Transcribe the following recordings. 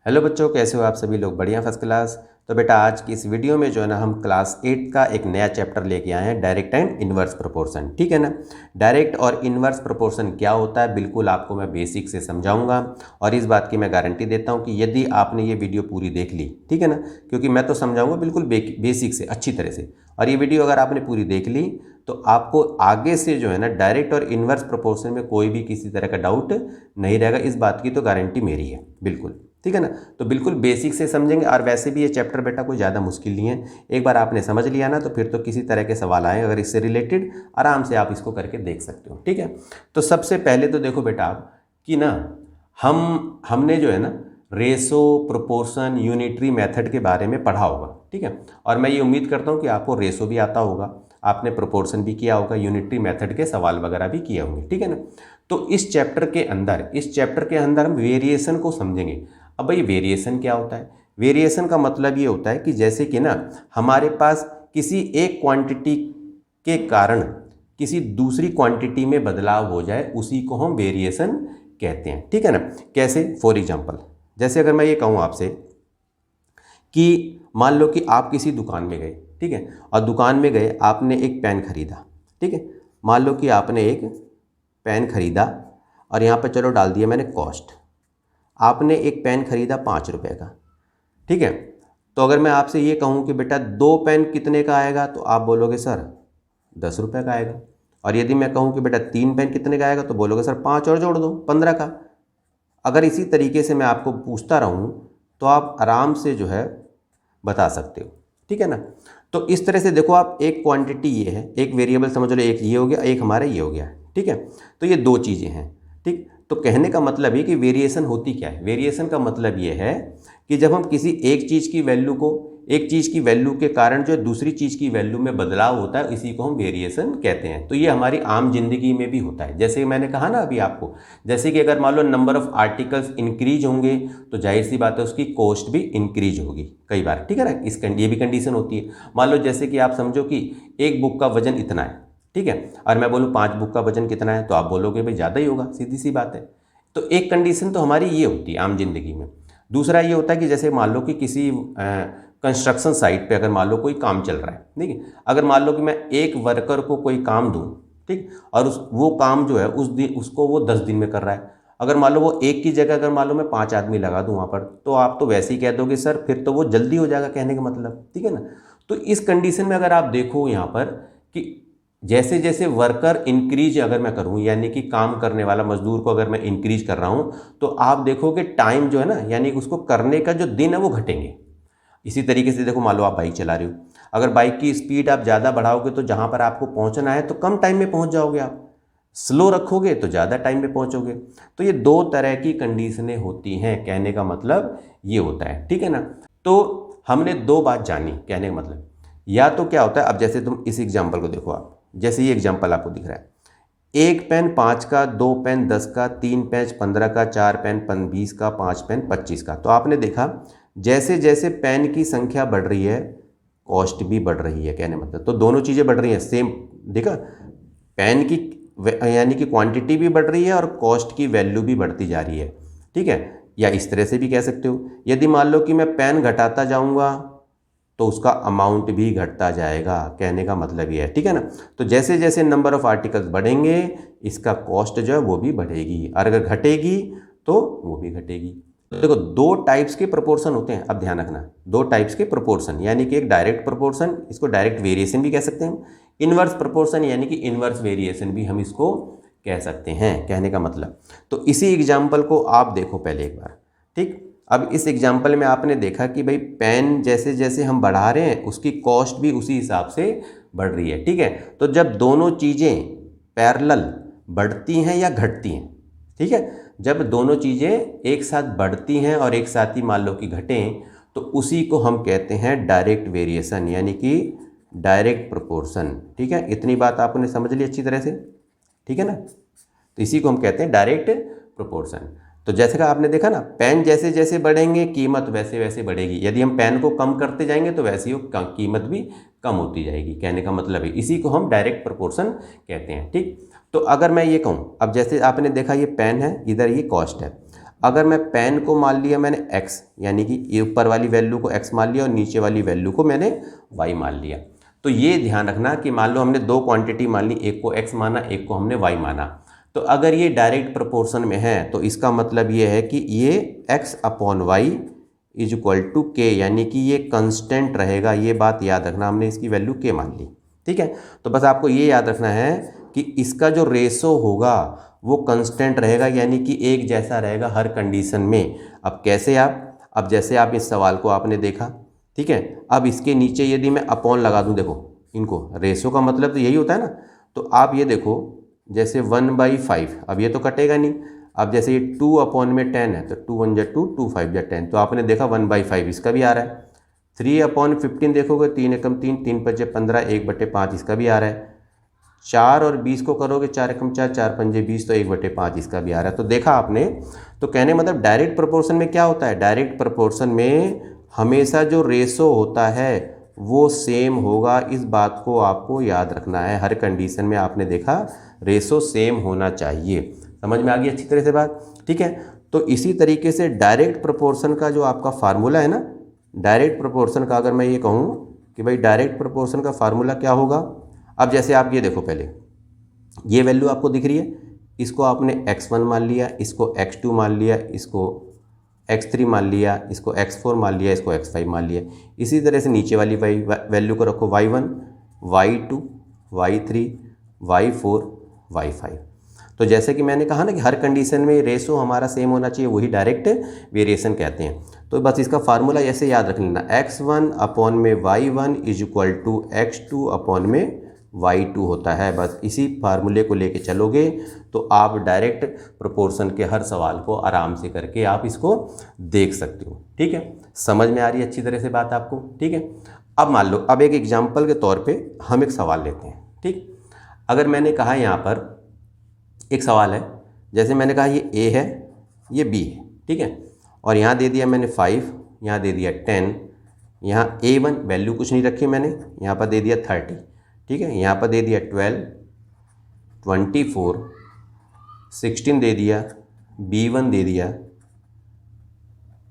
Hello बच्चों, कैसे हो आप सभी लोग? बढ़िया, फर्स्ट क्लास। तो बेटा आज की इस वीडियो में जो है ना हम क्लास 8 का एक नया चैप्टर लेके आए हैं, डायरेक्ट एंड इनवर्स प्रोपोर्शन। ठीक है ना। डायरेक्ट और इनवर्स प्रोपोर्शन क्या होता है बिल्कुल आपको मैं बेसिक से समझाऊंगा, और इस बात की मैं गारंटी देता हूं कि यदि आपने ये वीडियो पूरी देख ली, ठीक है ना, क्योंकि मैं तो समझाऊंगा बिल्कुल बेसिक से अच्छी तरह से, और ये वीडियो अगर आपने पूरी देख ली तो आपको आगे से जो है ना डायरेक्ट और इनवर्स प्रोपोर्शन में कोई भी किसी तरह का डाउट नहीं रहेगा। इस बात की तो गारंटी मेरी है बिल्कुल। ठीक है ना। तो बिल्कुल बेसिक से समझेंगे, और वैसे भी ये चैप्टर बेटा कोई ज़्यादा मुश्किल नहीं है। एक बार आपने समझ लिया ना तो फिर तो किसी तरह के सवाल आए अगर इससे रिलेटेड आराम से आप इसको करके देख सकते हो। ठीक है। तो सबसे पहले तो देखो बेटा आप कि ना हमने जो है ना रेशो, प्रोपोर्शन, यूनिटरी मेथड के बारे में पढ़ा होगा। ठीक है। और मैं ये उम्मीद करता हूँ कि आपको रेशो भी आता होगा, आपने प्रोपोर्शन भी किया होगा, यूनिटरी मेथड के सवाल वगैरह भी किए होंगे। ठीक है ना। तो इस चैप्टर के अंदर हम वेरिएशन को समझेंगे। अब भाई वेरिएशन क्या होता है? वेरिएशन का मतलब ये होता है कि जैसे कि ना हमारे पास किसी एक क्वांटिटी के कारण किसी दूसरी क्वांटिटी में बदलाव हो जाए, उसी को हम वेरिएशन कहते हैं। ठीक है ना। कैसे? फॉर एग्जांपल, जैसे अगर मैं ये कहूँ आपसे कि मान लो कि आप किसी दुकान में गए, ठीक है, और दुकान में गए आपने एक पेन खरीदा। ठीक है। मान लो कि आपने एक पेन खरीदा और यहाँ पर चलो डाल दिया मैंने कॉस्ट। आपने एक पेन खरीदा 5 रुपये का। ठीक है। तो अगर मैं आपसे ये कहूँ कि बेटा 2 पेन कितने का आएगा, तो आप बोलोगे सर 10 रुपये का आएगा। और यदि मैं कहूँ कि बेटा 3 पेन कितने का आएगा, तो बोलोगे सर 5 और जोड़ दो 15 का। अगर इसी तरीके से मैं आपको पूछता रहूँ तो आप आराम से जो है बता सकते हो। ठीक है ना। तो इस तरह से देखो आप, एक क्वांटिटी ये है, एक वेरिएबल समझ लो, एक ये हो गया, एक हमारा ये हो गया। ठीक है। तो ये दो चीज़ें हैं। ठीक। तो कहने का मतलब ये कि वेरिएशन होती क्या है? वेरिएशन का मतलब ये है कि जब हम किसी एक चीज़ की वैल्यू के कारण जो दूसरी चीज़ की वैल्यू में बदलाव होता है, इसी को हम वेरिएशन कहते हैं। तो ये हमारी आम जिंदगी में भी होता है। जैसे मैंने कहा ना अभी आपको, जैसे कि अगर मान लो नंबर ऑफ आर्टिकल्स इंक्रीज होंगे तो जाहिर सी बात है उसकी कॉस्ट भी इंक्रीज होगी कई बार। ठीक है ना। ये भी कंडीशन होती है। मान लो जैसे कि आप समझो कि एक बुक का वजन इतना है, ठीक है, और मैं बोलूँ 5 बुक का वजन कितना है, तो आप बोलोगे भाई ज़्यादा ही होगा, सीधी सी बात है। तो एक कंडीशन तो हमारी ये होती है आम जिंदगी में। दूसरा ये होता है कि जैसे मान लो कि किसी कंस्ट्रक्शन साइट पे अगर मान लो कोई काम चल रहा है, ठीक है, अगर मान लो कि मैं एक वर्कर को कोई काम दूं, ठीक, और वो काम जो है उस दिन उसको वो 10 दिन में कर रहा है। अगर मान लो वो एक की जगह अगर मान लो मैं 5 आदमी लगा दूं वहाँ पर, तो आप तो वैसे ही कह दोगे सर फिर तो वो जल्दी हो जाएगा, कहने का मतलब। ठीक है ना। तो इस कंडीशन में अगर आप देखो यहाँ पर कि जैसे जैसे वर्कर इंक्रीज अगर मैं करूं, यानी कि काम करने वाला मजदूर को अगर मैं इंक्रीज कर रहा हूं, तो आप देखोगे टाइम जो है ना, यानी कि उसको करने का जो दिन है वो घटेंगे। इसी तरीके से देखो, मान लो आप बाइक चला रहे हो, अगर बाइक की स्पीड आप ज़्यादा बढ़ाओगे तो जहां पर आपको पहुंचना है तो कम टाइम में पहुंच जाओगे आप, स्लो रखोगे तो ज़्यादा टाइम में पहुंचोगे। तो ये दो तरह की कंडीशनें होती हैं, कहने का मतलब ये होता है। ठीक है ना। तो हमने दो बात जानी, कहने का मतलब या तो क्या होता है, अब जैसे तुम इस एग्जाम्पल को देखो, आप जैसे ये एग्जाम्पल आपको दिख रहा है, एक पेन 5 का, 2 पेन 10 का, 3 पेन 15 का, 4 पेन 20 का, 5 पेन 25 का। तो आपने देखा जैसे जैसे पेन की संख्या बढ़ रही है कॉस्ट भी बढ़ रही है, कहने मतलब तो दोनों चीज़ें बढ़ रही हैं सेम। देखा, पेन की यानी कि क्वांटिटी भी बढ़ रही है और कॉस्ट की वैल्यू भी बढ़ती जा रही है। ठीक है। या इस तरह से भी कह सकते हो, यदि मान लो कि मैं पेन घटाता जाऊंगा तो उसका अमाउंट भी घटता जाएगा, कहने का मतलब ये है। ठीक है ना। तो जैसे जैसे नंबर ऑफ आर्टिकल्स बढ़ेंगे इसका कॉस्ट जो है वो भी बढ़ेगी, और अगर घटेगी तो वो भी घटेगी। तो देखो दो टाइप्स के प्रोपोर्शन होते हैं, अब ध्यान रखना, दो टाइप्स के प्रोपोर्शन, यानी कि एक डायरेक्ट प्रोपोर्शन, इसको डायरेक्ट वेरिएशन भी कह सकते हैं, इनवर्स प्रोपोर्शन यानी कि इनवर्स वेरिएशन भी हम इसको कह सकते हैं, कहने का मतलब। तो इसी एग्जाम्पल को आप देखो पहले एक बार। ठीक। अब इस एग्जाम्पल में आपने देखा कि भाई पेन जैसे जैसे हम बढ़ा रहे हैं उसकी कॉस्ट भी उसी हिसाब से बढ़ रही है। ठीक है। तो जब दोनों चीज़ें पैरेलल बढ़ती हैं या घटती हैं, ठीक है, जब दोनों चीज़ें एक साथ बढ़ती हैं और एक साथ ही मान लो कि घटें, तो उसी को हम कहते हैं डायरेक्ट वेरिएशन, यानी कि डायरेक्ट प्रोपोर्शन। ठीक है। इतनी बात आपने समझ ली अच्छी तरह से। ठीक है ना। तो इसी को हम कहते हैं डायरेक्ट प्रोपोर्शन। तो जैसे कि आपने देखा ना, पेन जैसे जैसे बढ़ेंगे कीमत वैसे वैसे बढ़ेगी, यदि हम पेन को कम करते जाएंगे तो वैसे ही वो कीमत भी कम होती जाएगी, कहने का मतलब है। इसी को हम डायरेक्ट प्रोपोर्शन कहते हैं। ठीक। तो अगर मैं ये कहूँ, अब जैसे आपने देखा ये पेन है, इधर ये कॉस्ट है, अगर मैं पेन को मान लिया मैंने x, यानी कि ये ऊपर वाली वैल्यू को x मान लिया और नीचे वाली वैल्यू को मैंने y मान लिया। तो ये ध्यान रखना कि मान लो हमने दो क्वांटिटी मान ली, एक को x माना, एक को हमने y माना। तो अगर ये डायरेक्ट प्रोपोर्शन में है तो इसका मतलब ये है कि ये x upon y is equal to k, यानी कि ये कंस्टेंट रहेगा। ये बात याद रखना, हमने इसकी वैल्यू के मान ली, ठीक है। तो बस आपको ये याद रखना है कि इसका जो रेशो होगा वो कांस्टेंट रहेगा, यानी कि एक जैसा रहेगा हर कंडीशन में। अब कैसे अब जैसे आप इस सवाल को आपने देखा, ठीक है। अब इसके नीचे यदि मैं अपॉन लगा दूं, देखो इनको रेशो का मतलब तो यही होता है ना। तो आप ये देखो जैसे 1/5, अब ये तो कटेगा नहीं। अब जैसे ये 2 अपॉन में 10 है तो 2 1 जा 2, 2 5 जा 10, तो आपने देखा 1/5 इसका भी आ रहा है। 3 अपॉन 15 देखोगे, 3 एकम 3, 3 5 15, 1/5 इसका भी आ रहा है। 4 और 20 को करोगे, 4 एकम 4, 4 पंजे 20, तो 1/5 इसका भी आ रहा है। तो देखा आपने, तो कहने मतलब डायरेक्ट प्रोपोर्शन में क्या होता है, डायरेक्ट प्रोपोर्शन में हमेशा जो रेशो होता है वो सेम होगा। इस बात को आपको याद रखना है, हर कंडीशन में आपने देखा रेशो सेम होना चाहिए। समझ में आ गई अच्छी तरह से बात, ठीक है। तो इसी तरीके से डायरेक्ट प्रोपोर्शन का जो आपका फार्मूला है ना, डायरेक्ट प्रोपोर्शन का अगर मैं ये कहूँ कि भाई डायरेक्ट प्रोपोर्शन का फार्मूला क्या होगा। अब जैसे आप ये देखो, पहले ये वैल्यू आपको दिख रही है, इसको आपने x1 मान लिया, इसको x2 मान लिया, इसको x3 मान लिया, इसको x4 मान लिया, इसको x5 मान लिया। इसी तरह से नीचे वाली वैल्यू को रखो y1, y2, y3, y4, y5। तो जैसे कि मैंने कहा ना कि हर कंडीशन में रेशो हमारा सेम होना चाहिए, वही डायरेक्ट वेरिएशन कहते हैं। तो बस इसका फार्मूला ऐसे याद रख लेना, x1 अपॉन में y1 is equal to x2 upon में y2 होता है। बस इसी फार्मूले को लेके चलोगे तो आप डायरेक्ट प्रोपोर्शन के हर सवाल को आराम से करके आप इसको देख सकते हो, ठीक है। समझ में आ रही है अच्छी तरह से बात आपको, ठीक है। अब मान लो, अब एक एग्जाम्पल के तौर पे हम एक सवाल लेते हैं, ठीक। अगर मैंने कहा यहाँ पर एक सवाल है, जैसे मैंने कहा ये a है, ये b है, ठीक है। और यहाँ दे दिया मैंने 5, यहाँ दे दिया 10, यहाँ a1 वैल्यू कुछ नहीं रखी मैंने, यहाँ पर दे दिया 30, ठीक है। यहाँ पर दे दिया 12, 24, 16 दे दिया, b1 दे दिया,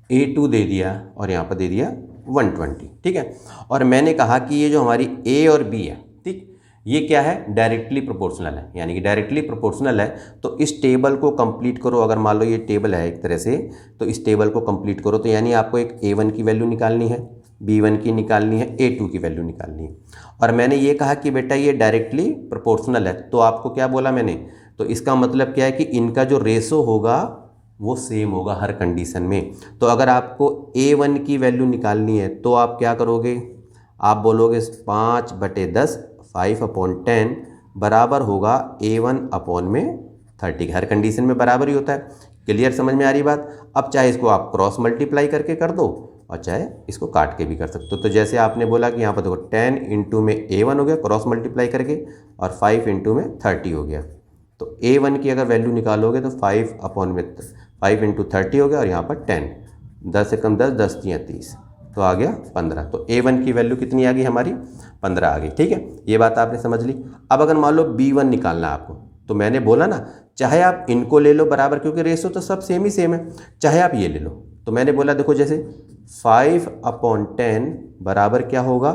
a2 दे दिया और यहाँ पर दे दिया 120, ठीक है। और मैंने कहा कि ये जो हमारी a और b है, ठीक, ये क्या है, डायरेक्टली प्रोपोर्शनल है। यानी कि डायरेक्टली प्रोपोर्शनल है तो इस टेबल को कंप्लीट करो। अगर मान लो ये टेबल है एक तरह से, तो इस टेबल को कंप्लीट करो। तो यानी आपको एक a1 की वैल्यू निकालनी है, b1 की निकालनी है, a2 की वैल्यू निकालनी है। और मैंने ये कहा कि बेटा ये डायरेक्टली प्रोपोर्शनल है, तो आपको क्या बोला मैंने, तो इसका मतलब क्या है कि इनका जो रेशो होगा वो सेम होगा हर कंडीशन में। तो अगर आपको a1 की वैल्यू निकालनी है तो आप क्या करोगे, आप बोलोगे 5/10, 5/10 बराबर होगा a1 अपॉन में 30। हर कंडीशन में बराबर ही होता है। क्लियर, समझ में आ रही बात। अब चाहे इसको आप क्रॉस मल्टीप्लाई करके कर दो और चाहे इसको काट के भी कर सकते हो। तो जैसे आपने बोला कि यहाँ पर देखो 10 इंटू में a1 हो गया क्रॉस मल्टीप्लाई करके, और 5 इंटू में 30 हो गया। तो a1 की अगर वैल्यू निकालोगे तो 5 इंटू 30 हो गया, और यहाँ पर 10, 10 से कम 10, 10 तियाँ 30, तो आ गया 15। तो a1 की वैल्यू कितनी आ गई हमारी, 15 आ गई, ठीक है। ये बात आपने समझ ली। अब अगर मान लो b1 निकालना आपको, तो मैंने बोला ना चाहे आप इनको ले लो बराबर, क्योंकि रेशो तो सब सेम ही सेम है, चाहे आप ये ले लो। तो मैंने बोला देखो जैसे 5/10 बराबर क्या होगा,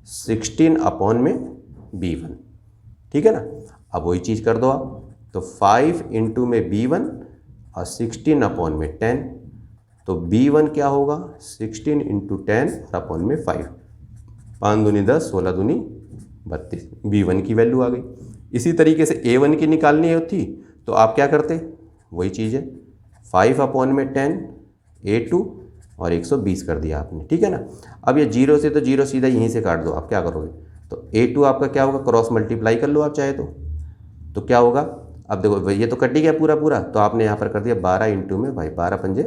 16 अपॉन में b1, ठीक है ना। अब वही चीज़ कर दो आप, तो 5 इंटू में b1 और 16 अपॉन में 10, तो b1 क्या होगा 16 इंटू 10 और अपॉन में 5, 5 दूनी 10, 16 दूनी 32, b1 की वैल्यू आ गई। इसी तरीके से a1 की निकालनी होती तो आप क्या करते, वही चीज़ है, 5 अपॉन में 10, a2 और 120 कर दिया आपने, ठीक है ना। अब ये 0 से तो 0 सीधा यहीं से काट दो, आप क्या करोगे, तो a2 आपका क्या होगा, क्रॉस मल्टीप्लाई कर लो आप चाहे तो क्या होगा। अब देखो ये तो कट ही गया पूरा पूरा, तो आपने यहाँ पर कर दिया 12 इंटू में भाई 12 पंजे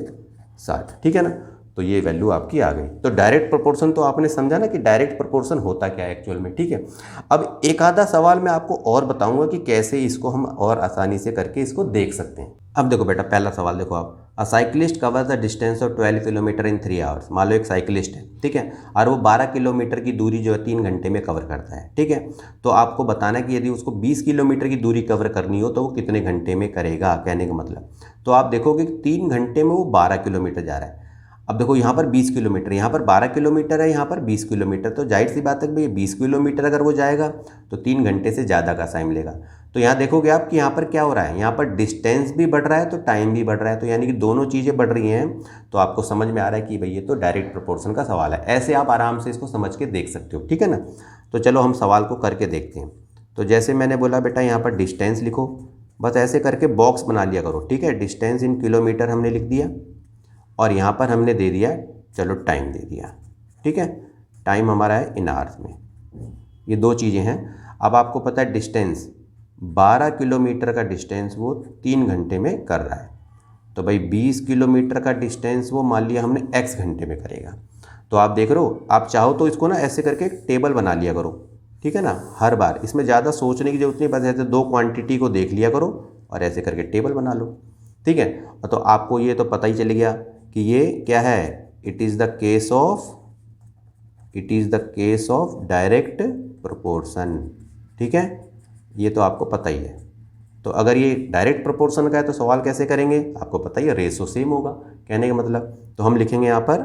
60, ठीक है ना। तो ये वैल्यू आपकी आ गई। तो डायरेक्ट प्रोपोर्शन तो आपने समझा ना कि डायरेक्ट प्रोपोर्शन होता क्या है एक्चुअल में, ठीक है। अब एक आधा सवाल मैं आपको और बताऊंगा कि कैसे इसको हम और आसानी से करके इसको देख सकते हैं। अब देखो बेटा पहला सवाल देखो आप, अ cyclist cover the distance of 12 kilometre in 3 hours. मान लो एक साइकिलिस्ट है, ठीक है, और वो 12 किलोमीटर की दूरी जो है 3 घंटे में कवर करता है, ठीक है। तो आपको बताना है कि यदि उसको 20 किलोमीटर की दूरी कवर करनी हो तो वो कितने घंटे में करेगा, कहने का मतलब। तो आप देखोगे कि 3 घंटे में वो 12 किलोमीटर जा रहा है। अब देखो यहाँ पर 20 किलोमीटर, यहाँ पर 12 किलोमीटर है, यहाँ पर 20 किलोमीटर, तो जाहिर सी बात है कि भाई 20 किलोमीटर अगर वो जाएगा तो 3 घंटे से ज़्यादा का टाइम लेगा। तो यहाँ देखोगे आप कि यहाँ पर क्या हो रहा है, यहाँ पर डिस्टेंस भी बढ़ रहा है तो टाइम भी बढ़ रहा है, तो यानी कि दोनों चीज़ें बढ़ रही हैं। तो आपको समझ में आ रहा है कि भाई ये तो डायरेक्ट प्रोपोर्शन का सवाल है। ऐसे आप आराम से इसको समझ के देख सकते हो, ठीक है ना। तो चलो हम सवाल को करके देखते हैं। तो जैसे मैंने बोला बेटा यहाँ पर डिस्टेंस लिखो, बस ऐसे करके बॉक्स बना लिया करो, ठीक है। डिस्टेंस इन किलोमीटर हमने लिख दिया और यहाँ पर हमने दे दिया, चलो टाइम दे दिया, ठीक है। टाइम हमारा है इन आवर्स में। ये दो चीज़ें हैं। अब आपको पता है डिस्टेंस 12 किलोमीटर का डिस्टेंस वो 3 घंटे में कर रहा है, तो भाई 20 किलोमीटर का डिस्टेंस वो मान लिया हमने x घंटे में करेगा। तो आप देख रहे हो, आप चाहो तो इसको ना ऐसे करके एक टेबल बना लिया करो, ठीक है ना। हर बार इसमें ज़्यादा सोचने की जरूरत नहीं, बस ऐसे दो क्वांटिटी को देख लिया करो और ऐसे करके टेबल बना लो, ठीक है। तो आपको ये तो पता ही चल गया कि ये क्या है, it is the case of direct proportion, ठीक है। ये तो आपको पता ही है। तो अगर ये डायरेक्ट प्रोपोर्शन का है तो सवाल कैसे करेंगे, आपको पता ही है, रेशो सेम होगा, कहने का मतलब। तो हम लिखेंगे यहाँ पर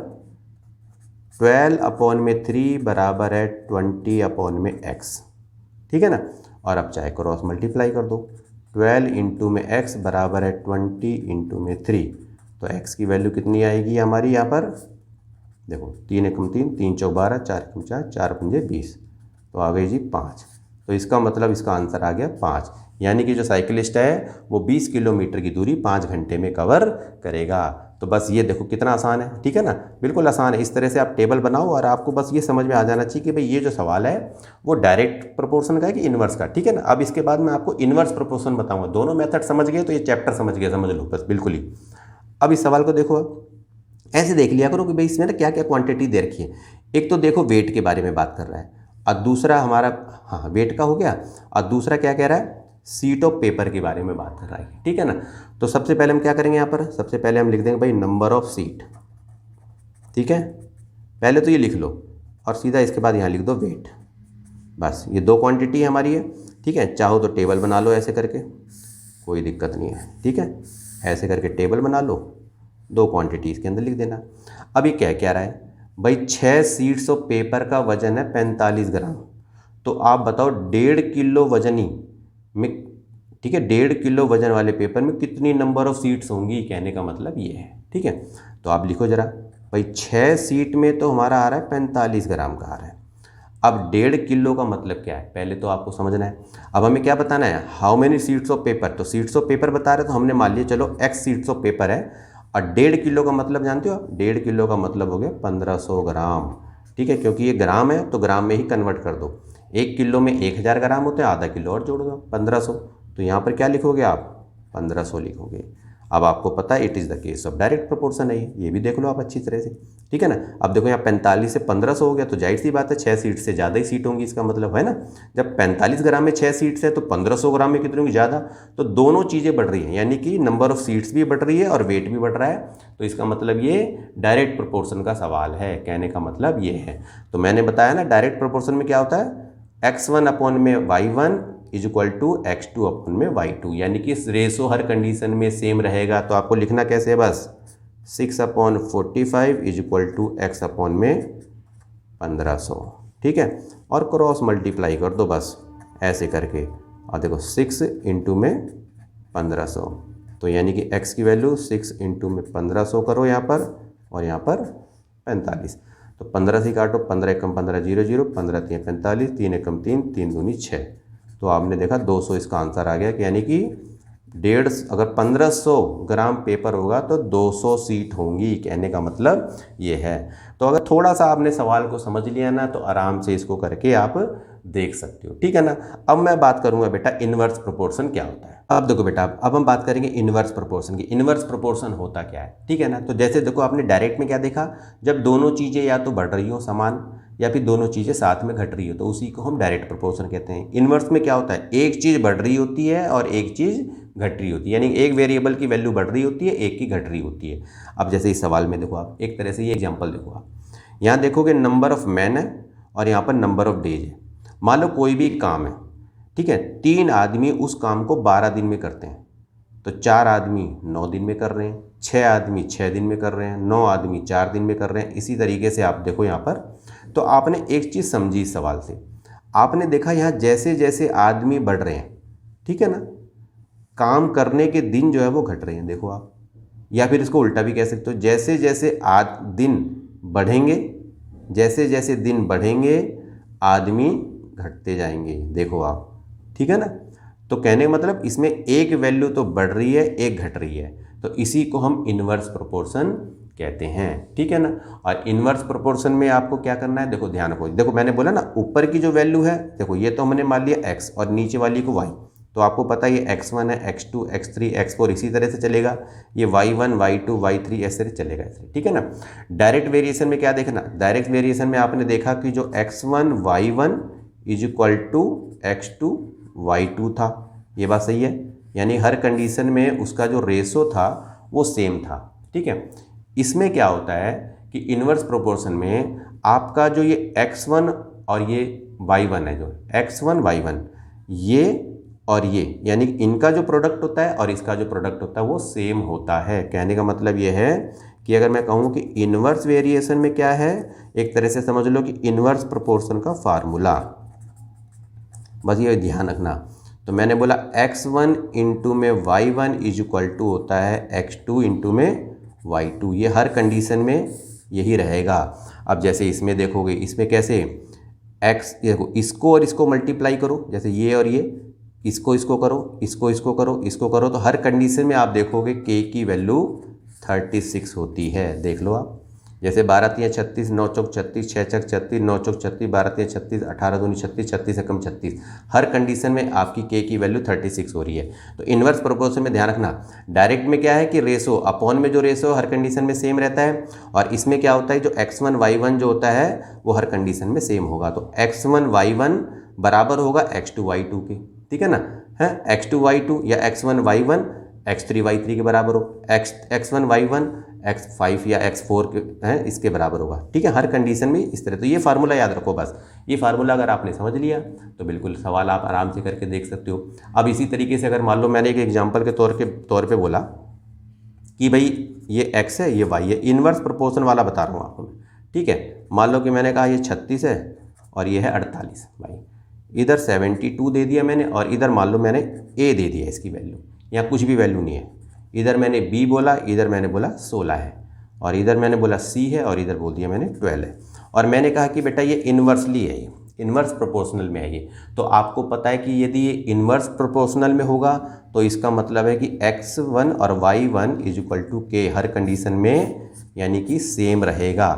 12/3 बराबर है 20/x, ठीक है ना। और अब चाहे क्रॉस मल्टीप्लाई कर दो, 12 इंटू में x बराबर है 20 इंटू में 3, तो x की वैल्यू कितनी आएगी हमारी यहाँ पर, देखो 3 एकम 3, 3 चौक 12, 4 एकम 4, 4 पंजे 20, तो आ गई जी 5। तो इसका मतलब इसका आंसर आ गया 5, यानी कि जो साइकिलिस्ट है वो 20 किलोमीटर की दूरी 5 घंटे में कवर करेगा। तो बस ये देखो कितना आसान है, ठीक है ना, बिल्कुल आसान है। इस तरह से आप टेबल बनाओ और आपको बस ये समझ में आ जाना चाहिए कि भाई ये जो सवाल है वो डायरेक्ट प्रोपोर्शन का है कि इन्वर्स का, ठीक है ना। अब इसके बाद मैं आपको इन्वर्स प्रोपोर्शन बताऊंगा। दोनों मेथड समझ गए तो ये चैप्टर समझ गए, समझ लो बस बिल्कुल ही। अब इस सवाल को देखो, ऐसे देख लिया करो कि भाई इसमें ना क्या क्या क्वांटिटी दे रखी है। एक तो देखो वेट के बारे में बात कर रहा है, और दूसरा हमारा, हाँ वेट का हो गया, और दूसरा क्या कह रहा है, सीट ऑफ पेपर के बारे में बात कर रहा है, ठीक है ना। तो सबसे पहले हम क्या करेंगे यहाँ पर, सबसे पहले हम लिख देंगे भाई नंबर ऑफ सीट, ठीक है। पहले तो ये लिख लो और सीधा इसके बाद यहाँ लिख दो वेट, बस ये दो क्वांटिटी हमारी है, ठीक है। चाहो तो टेबल बना लो ऐसे करके, कोई दिक्कत नहीं है, ठीक है। ऐसे करके टेबल बना लो, दो क्वांटिटी इसके अंदर लिख देना। अब ये क्या क्या रहा है भाई, 6 शीट्स ऑफ पेपर का वजन है 45 ग्राम। तो आप बताओ 1.5 किलो वजनी में, ठीक है, 1.5 किलो वजन वाले पेपर में कितनी नंबर ऑफ सीट्स होंगी, कहने का मतलब ये है, ठीक है। तो आप लिखो जरा भाई 6 सीट में तो हमारा आ रहा है 45 ग्राम का आ रहा है। अब 1.5 किलो का मतलब क्या है, पहले तो आपको समझना है। अब हमें क्या बताना है, how many seats of paper, तो सीट्स ऑफ पेपर बता रहे तो हमने मान लिया चलो x सीट्स ऑफ पेपर है, और 1.5 किलो का मतलब जानते हो, 1.5 किलो का मतलब हो गया 1500 ग्राम, ठीक है। क्योंकि ये ग्राम है तो ग्राम में ही कन्वर्ट कर दो, 1 किलो में 1000 ग्राम होते हैं, आधा किलो और जोड़ दो 1500, तो यहाँ पर क्या लिखोगे आप, 1500 लिखोगे। अब आपको पता है it is the case of direct proportion है, ये भी देख लो आप अच्छी तरह से, ठीक है ना। अब देखो यहाँ 45 से 1500 हो गया, तो जाहिर सी बात है 6 सीट से ज़्यादा ही सीट होंगी, इसका मतलब है ना। जब 45 ग्राम में 6 सीट्स है तो 1500 ग्राम में कितनी होंगी, ज़्यादा। तो दोनों चीज़ें बढ़ रही हैं, यानी कि नंबर ऑफ सीट्स भी बढ़ रही है और वेट भी बढ़ रहा है। तो इसका मतलब ये डायरेक्ट प्रोपोर्शन का सवाल है, कहने का मतलब ये है। तो मैंने बताया ना डायरेक्ट प्रोपोर्शन में क्या होता है, x1 अपॉन में y1 is equal to x2 upon में y2, यानी कि रेशो हर कंडीशन में सेम रहेगा। तो आपको लिखना कैसे है, बस 6/45 is equal to x upon में 1500, ठीक है। और क्रॉस मल्टीप्लाई कर दो बस ऐसे करके, और देखो 6 इंटू में 1500, तो यानी कि x की वैल्यू 6 इंटू में 1500 करो यहाँ पर, और यहाँ पर 45, तो 15 से काटो, 15 एकम 15 0 0, 15 3 45, 3 एकम 3, 3 दूनी 6, तो आपने देखा 200 इसका आंसर आ गया। यानी कि 1.5, अगर 1500 ग्राम पेपर होगा तो 200 सीट होंगी, कहने का मतलब ये है। तो अगर थोड़ा सा आपने सवाल को समझ लिया ना तो आराम से इसको करके आप देख सकते हो, ठीक है ना। अब मैं बात करूंगा बेटा इनवर्स प्रोपोर्शन क्या होता है। अब देखो बेटा, अब हम बात करेंगे इनवर्स प्रोपोर्शन की। इनवर्स प्रोपोर्शन होता क्या है, ठीक है ना। तो जैसे देखो आपने डायरेक्ट में क्या देखा, जब दोनों चीज़ें या तो बढ़ रही हो समान या फिर दोनों चीज़ें साथ में घट रही हो तो उसी को हम डायरेक्ट प्रोपोर्शन कहते हैं। इनवर्स में क्या होता है, एक चीज़ बढ़ रही होती है और एक चीज़ घट रही होती है, यानी एक वेरिएबल की वैल्यू बढ़ रही होती है, एक की घट रही होती है। अब जैसे इस सवाल में देखो आप एक तरह से ये एग्जाम्पल देखो, आप यहाँ देखोगे नंबर ऑफ मैन है और यहाँ पर नंबर ऑफ डेज है। मान लो कोई भी काम है, ठीक है, 3 आदमी उस काम को 12 दिन में करते हैं, तो 4 आदमी 9 दिन में कर रहे हैं, 6 आदमी 6 दिन में कर रहे हैं, 9 आदमी 4 दिन में कर रहे हैं। इसी तरीके से आप देखो यहाँ पर, तो आपने एक चीज़ समझी इस सवाल से, आपने देखा यहाँ जैसे जैसे आदमी बढ़ रहे हैं, ठीक है ना, काम करने के दिन जो है वो घट रहे हैं, देखो आप। या फिर इसको उल्टा भी कह सकते हो, जैसे जैसे दिन बढ़ेंगे, जैसे जैसे दिन बढ़ेंगे आदमी घटते जाएंगे, देखो आप, ठीक है ना। तो कहने का मतलब इसमें एक वैल्यू तो बढ़ रही है, एक घट रही है, तो इसी को हम इनवर्स प्रोपोर्शन कहते हैं, ठीक है ना। और इनवर्स प्रोपोर्शन में आपको क्या करना है, देखो ध्यान रखो, देखो मैंने बोला ना ऊपर की जो वैल्यू है, देखो ये तो हमने मान लिया x और नीचे वाली को y, तो आपको पता है ये x1 है, x2, x3, x4 इसी तरह से चलेगा, ये y1, y2, y3 ऐसे चलेगा ऐसे, ठीक है ना। डायरेक्ट वेरिएशन में क्या देखना, डायरेक्ट वेरिएशन में आपने देखा कि जो x1 y1 is equal to x2 y2 था, ये बात सही है, यानी हर कंडीशन में उसका जो रेशो था वो सेम था, ठीक है। इसमें क्या होता है कि इनवर्स प्रोपोर्शन में आपका जो ये x1 और ये y1 है, जो x1 y1 ये और ये, यानी इनका जो प्रोडक्ट होता है और इसका जो प्रोडक्ट होता है वो सेम होता है। कहने का मतलब ये है कि अगर मैं कहूँ कि इनवर्स वेरिएशन में क्या है, एक तरह से समझ लो कि इनवर्स प्रोपोर्शन का फार्मूला, बस ये ध्यान रखना। तो मैंने बोला x1 इंटू में y1 इज इक्वल टू होता है x2 इंटू में y2, ये हर कंडीशन में यही रहेगा। अब जैसे इसमें देखोगे, इसमें कैसे x, देखो इसको और इसको मल्टीप्लाई करो, जैसे ये और ये, इसको इसको करो, इसको इसको करो, इसको करो, तो हर कंडीशन में आप देखोगे k की वैल्यू 36 होती है, देख लो आप। जैसे 12 तियाँ 36, 9 चौक 36, 6 चक 36, 9 चौक 36, 12 तियाँ 36, 18 दूनी 36, 36 से कम 36, हर कंडीशन में आपकी k की वैल्यू 36 हो रही है। तो इनवर्स प्रोपोर्शन में ध्यान रखना, डायरेक्ट में क्या है कि रेशो अपॉन में जो रेशो हर कंडीशन में सेम रहता है, और इसमें क्या होता है जो x1 y1 जो होता है वो हर कंडीशन में सेम होगा। तो x1 y1 बराबर होगा x2 y2 के, ठीक है ना, है x2 y2 या x1 y1 x3 y3 के बराबर हो, x1 y1 x5 या x4 के हैं इसके बराबर होगा, ठीक है, हर कंडीशन में इस तरह। तो ये फार्मूला याद रखो, बस ये फार्मूला अगर आपने समझ लिया तो बिल्कुल सवाल आप आराम से करके देख सकते हो। अब इसी तरीके से अगर मान लो मैंने एक एग्जांपल के तौर पे बोला कि भाई ये x है, ये y है, इनवर्स प्रोपोर्शन वाला बता रहा हूँ आपको मैं, ठीक है। मान लो कि मैंने कहा ये 36 है और ये है 48, भाई इधर 72 दे दिया मैंने और इधर मान लो मैंने a दे दिया इसकी वैल्यू, यहाँ कुछ भी वैल्यू नहीं है, इधर मैंने b बोला, इधर मैंने बोला 16 है, और इधर मैंने बोला c है, और इधर बोल दिया मैंने 12 है, और मैंने कहा कि बेटा ये इन्वर्सली है, ये इन्वर्स प्रोपोर्शनल में है ये। तो आपको पता है कि यदि ये इन्वर्स प्रोपोर्शनल में होगा तो इसका मतलब है कि x1 और y1 is equal to k हर कंडीशन में यानी कि सेम रहेगा।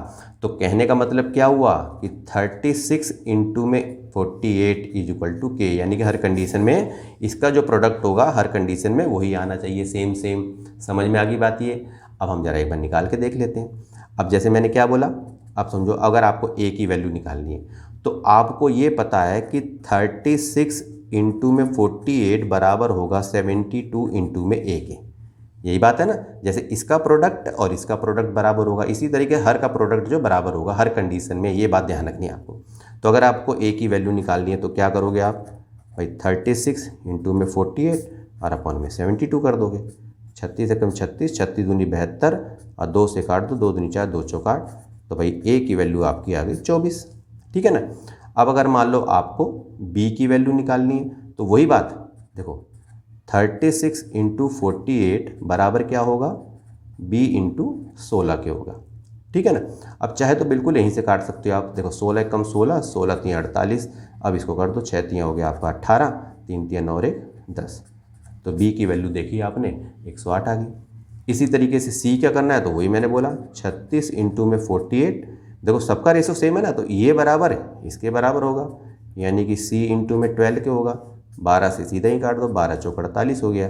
तो कहने का मतलब क्या हुआ कि 36 इंटू में 48 इज इक्वल टू k, यानी कि हर कंडीशन में इसका जो प्रोडक्ट होगा हर कंडीशन में वही आना चाहिए, सेम सेम। समझ में आ गई बात ये। अब हम जरा एक बार निकाल के देख लेते हैं। अब जैसे मैंने क्या बोला, अब समझो अगर आपको a की वैल्यू निकालनी है तो आपको ये पता है कि 36 इंटू में 48 बराबर होगा 72 इंटू में a के, यही बात है ना। जैसे इसका प्रोडक्ट और इसका प्रोडक्ट बराबर होगा, इसी तरीके हर का प्रोडक्ट जो बराबर होगा हर कंडीशन में, ये बात ध्यान रखनी है आपको। तो अगर आपको a की वैल्यू निकालनी है तो क्या करोगे आप, भाई 36 इंटू में 48 और अपॉन में 72 कर दोगे। 36 से कम 36, 36 दूनी 72 और 2 से काट दो, 2 दूनी 4, 2 चौक 8, तो भाई a की वैल्यू आपकी आ गई 24, ठीक है ना। अब अगर मान लो आपको b की वैल्यू निकालनी है तो वही बात, देखो 36 इंटू 48 बराबर क्या होगा, b इंटू 16 के होगा, ठीक है ना। अब चाहे तो बिल्कुल यहीं से काट सकते हो आप, देखो 16 कम 16, 16 तियाँ 48, अब इसको कर दो, 6 तियाँ हो गया आपका 18, 3 तियाँ 9 और 1 10, तो b की वैल्यू देखी आपने 108 आ गई। इसी तरीके से c क्या करना है, तो वही मैंने बोला 36 इंटू में 48, देखो सबका रेशो सेम है ना, तो ये बराबर है इसके बराबर होगा, यानी कि सी इंटू में 12 के होगा, 12 से सीधा ही काट दो, 12 चौक 48 हो गया।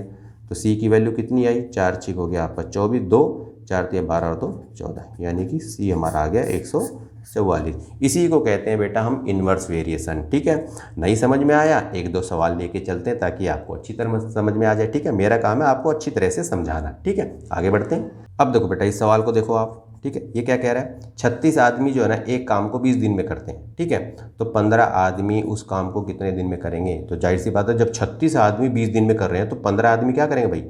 तो सी की वैल्यू कितनी आई, 4 6 हो गया आपका 24, 2 4 3 12 और 2 14, यानी कि सी हमारा आ गया 144। इसी को कहते हैं बेटा हम इन्वर्स वेरिएशन। ठीक है, नहीं समझ में आया, एक दो सवाल लेके चलते हैं ताकि आपको अच्छी तरह समझ में आ जाए। ठीक है, मेरा काम है आपको अच्छी तरह से समझाना। ठीक है, आगे बढ़ते हैं। अब देखो बेटा इस सवाल को देखो आप। ठीक है, ये क्या कह रहा है, 36 आदमी जो है ना एक काम को 20 दिन में करते हैं। ठीक है, तो 15 आदमी उस काम को कितने दिन में करेंगे। तो जाहिर सी बात है जब 36 आदमी 20 दिन में कर रहे हैं तो 15 आदमी क्या करेंगे भाई,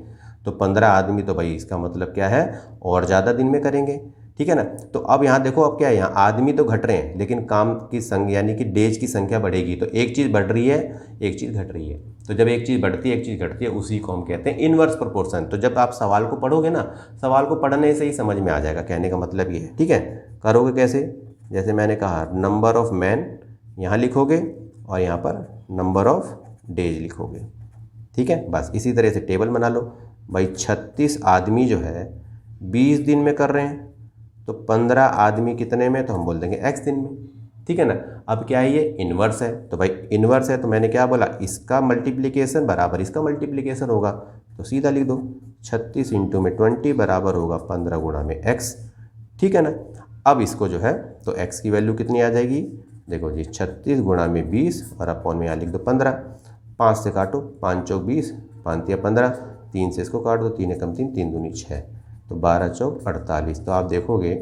तो 15 आदमी तो भाई इसका मतलब क्या है और ज़्यादा दिन में करेंगे। ठीक है ना। तो अब यहाँ देखो, अब क्या है, यहाँ आदमी तो घट रहे हैं लेकिन काम की संख्या यानी कि डेज की संख्या बढ़ेगी। तो एक चीज़ बढ़ रही है, एक चीज़ घट रही है। तो जब एक चीज़ बढ़ती है एक चीज़ घटती है, उसी को हम कहते हैं इनवर्स प्रोपोर्शन। तो जब आप सवाल को पढ़ोगे ना, सवाल को पढ़ने से ही समझ में आ जाएगा, कहने का मतलब ये है। ठीक है, करोगे कैसे, जैसे मैंने कहा नंबर ऑफ मैन यहाँ लिखोगे और यहाँ पर नंबर ऑफ डेज लिखोगे। ठीक है, बस इसी तरह से टेबल बना लो भाई। 36 आदमी जो है 20 दिन में कर रहे हैं, तो 15 आदमी कितने में, तो हम बोल देंगे x दिन में। ठीक है ना। अब क्या है, ये इन्वर्स है, तो भाई इन्वर्स है तो मैंने क्या बोला, इसका मल्टीप्लिकेशन बराबर इसका मल्टीप्लिकेशन होगा। तो सीधा लिख दो 36 इंटू में 20 बराबर होगा 15 गुणा में x। ठीक है ना। अब इसको जो है तो x की वैल्यू कितनी आ जाएगी, देखो जी 36 गुणा में 20 और अपॉन में यहाँ लिख दो 15। 5 से काटो, 5 चौक 20, 5 तिया 15, 3 से इसको काट दो, 3 एकम 3, 3 दूनी 6, तो 12 चौक 48। तो आप देखोगे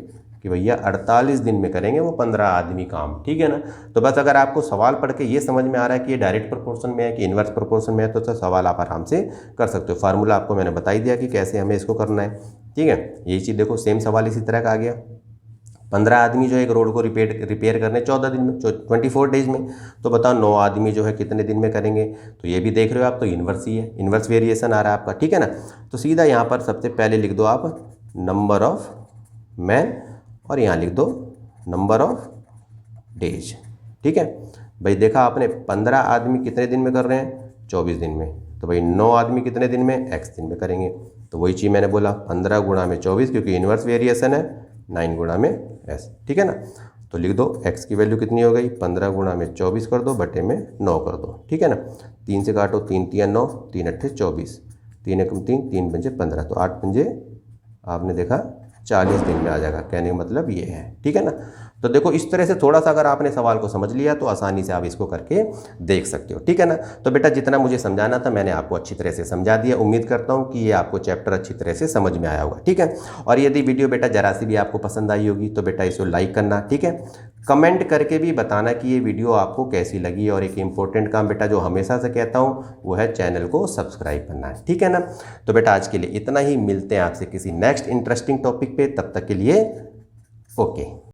कि भैया 48 दिन में करेंगे वो 15 आदमी काम। ठीक है ना। तो बस अगर आपको सवाल पढ़ के ये समझ में आ रहा है कि ये डायरेक्ट प्रोपोर्शन में है कि इन्वर्स प्रोपोर्शन में है, तो सवाल आप आराम से कर सकते हो। फार्मूला आपको मैंने बता ही दिया कि कैसे हमें इसको करना है। ठीक है, यही चीज़ देखो, सेम सवाल इसी तरह का आ गया। 15 आदमी जो है एक रोड को रिपेयर करने 14 दिन में, 24 डेज में। तो बताओ 9 आदमी जो है कितने दिन में करेंगे। तो ये भी देख रहे हो आप, तो इन्वर्स ही है, इन्वर्स वेरिएशन आ रहा है आपका। ठीक है ना। तो सीधा यहाँ पर सबसे पहले लिख दो आप नंबर ऑफ मैन और यहाँ लिख दो नंबर ऑफ डेज। ठीक है भाई, देखा आपने 15 आदमी कितने दिन में कर रहे हैं, 24 दिन में। तो भाई 9 आदमी कितने दिन में, x दिन में करेंगे। तो वही चीज़ मैंने बोला 15 गुणा में 24, क्योंकि इन्वर्स वेरिएशन है, 9 गुणा में s। ठीक है ना। तो लिख दो x की वैल्यू कितनी हो गई, 15 गुणा में 24 कर दो, बटे में 9 कर दो। ठीक है ना। 3 से काटो, 3 तिया 9, 3 अट्ठे 24, 3 एकम 3, 3 पंजे 15, तो 8 पंजे आपने देखा 40 दिन में आ जाएगा। कहने का मतलब ये है। ठीक है ना। तो देखो इस तरह से थोड़ा सा अगर आपने सवाल को समझ लिया तो आसानी से आप इसको करके देख सकते हो। ठीक है ना। तो बेटा जितना मुझे समझाना था मैंने आपको अच्छी तरह से समझा दिया। उम्मीद करता हूँ कि ये आपको चैप्टर अच्छी तरह से समझ में आया होगा। ठीक है, और यदि वीडियो बेटा जरा सी भी आपको पसंद आई होगी तो बेटा इसको लाइक करना। ठीक है, कमेंट करके भी बताना कि ये वीडियो आपको कैसी लगी। और एक इम्पोर्टेंट काम बेटा जो हमेशा से कहता हूँ वो है चैनल को सब्सक्राइब करना है। ठीक है ना। तो बेटा आज के लिए इतना ही, मिलते हैं आपसे किसी नेक्स्ट इंटरेस्टिंग टॉपिक पे, तब तक के लिए ओके।